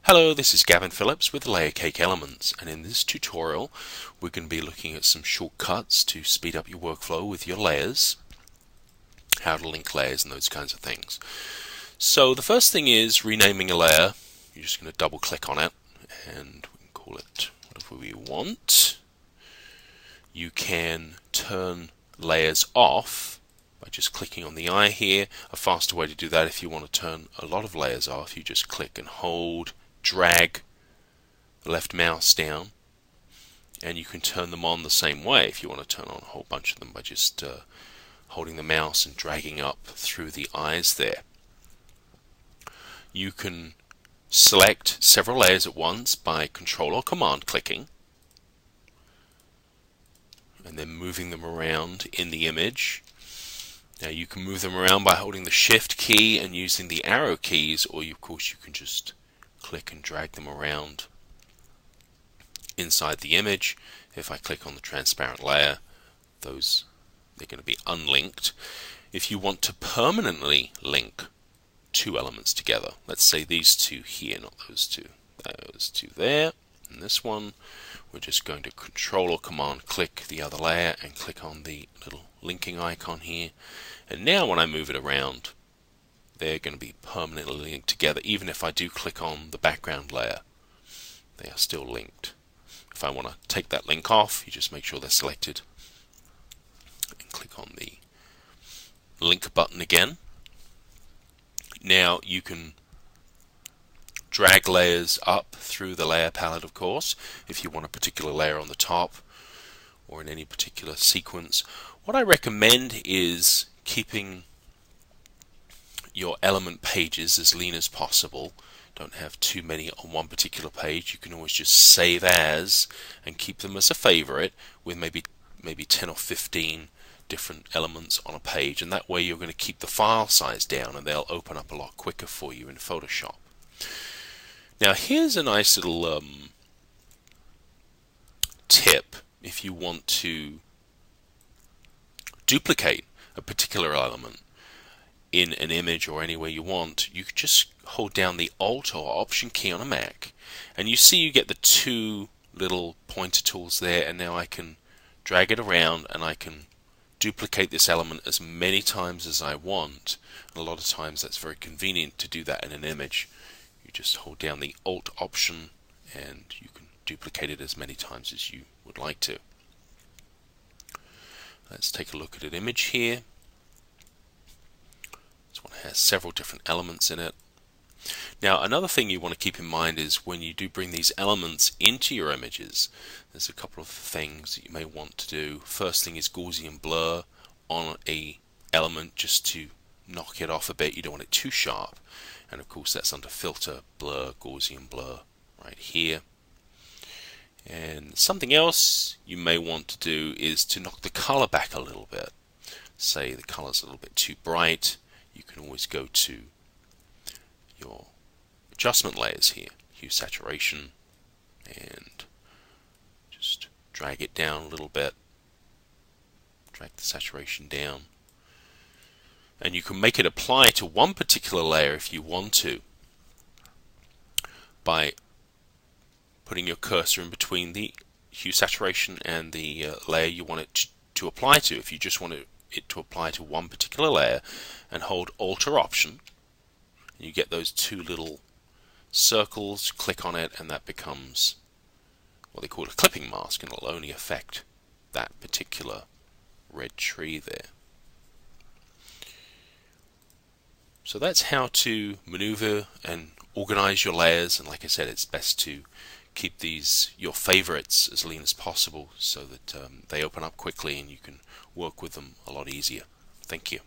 Hello, this is Gavin Phillips with LayerCake Elements, and in this tutorial we're going to be looking at some shortcuts to speed up your workflow with your layers, how to link layers and those kinds of things. So the first thing is renaming a layer. You're just going to double click on it and we can call it whatever we want. You can turn layers off by just clicking on the eye here. A faster way to do that, if you want to turn a lot of layers off, you just click and hold, drag the left mouse down, and you can turn them on the same way if you want to turn on a whole bunch of them by just holding the mouse and dragging up through the eyes there. You can select several layers at once by Control or Command clicking and then moving them around in the image. Now you can move them around by holding the Shift key and using the arrow keys, or of course you can just click and drag them around inside the image. If I click on the transparent layer, they're going to be unlinked. If you want to permanently link two elements together, let's say these two here, not those two there, and this one, we're just going to Control or Command click the other layer and click on the little linking icon here, and now when I move it around, they're going to be permanently linked together. Even if I do click on the background layer, they are still linked. If I want to take that link off, you just make sure they're selected and click on the link button again. Now you can drag layers up through the layer palette, of course, if you want a particular layer on the top or in any particular sequence. What I recommend is keeping your element pages as lean as possible. Don't have too many on one particular page. You can always just save as and keep them as a favorite with maybe 10 or 15 different elements on a page, and that way you're going to keep the file size down and they'll open up a lot quicker for you in Photoshop. Now here's a nice little tip. If you want to duplicate a particular element in an image or anywhere you want, you could just hold down the Alt or Option key on a Mac, and you see you get the two little pointer tools there, and now I can drag it around and I can duplicate this element as many times as I want. And a lot of times that's very convenient to do that in an image. You just hold down the Alt Option and you can duplicate it as many times as you would like to. Let's take a look at an image here. This one has several different elements in it. Now another thing you want to keep in mind is when you do bring these elements into your images, there's a couple of things that you may want to do. First thing is Gaussian blur on a element just to knock it off a bit. You don't want it too sharp, and of course that's under Filter, Blur, Gaussian blur right here. And something else you may want to do is to knock the color back a little bit. Say the color's a little bit too bright, you can always go to your adjustment layers here, hue saturation, and just drag it down a little bit, drag the saturation down, and you can make it apply to one particular layer if you want to by putting your cursor in between the hue saturation and the layer you want it to apply to. If you just want it to apply to one particular layer, and hold Alt or Option, and you get those two little circles, click on it, and that becomes what they call a clipping mask, and it'll only affect that particular red tree there. So that's how to maneuver and organize your layers, and like I said, it's best to keep these your favorites as lean as possible so that they open up quickly and you can work with them a lot easier. Thank you.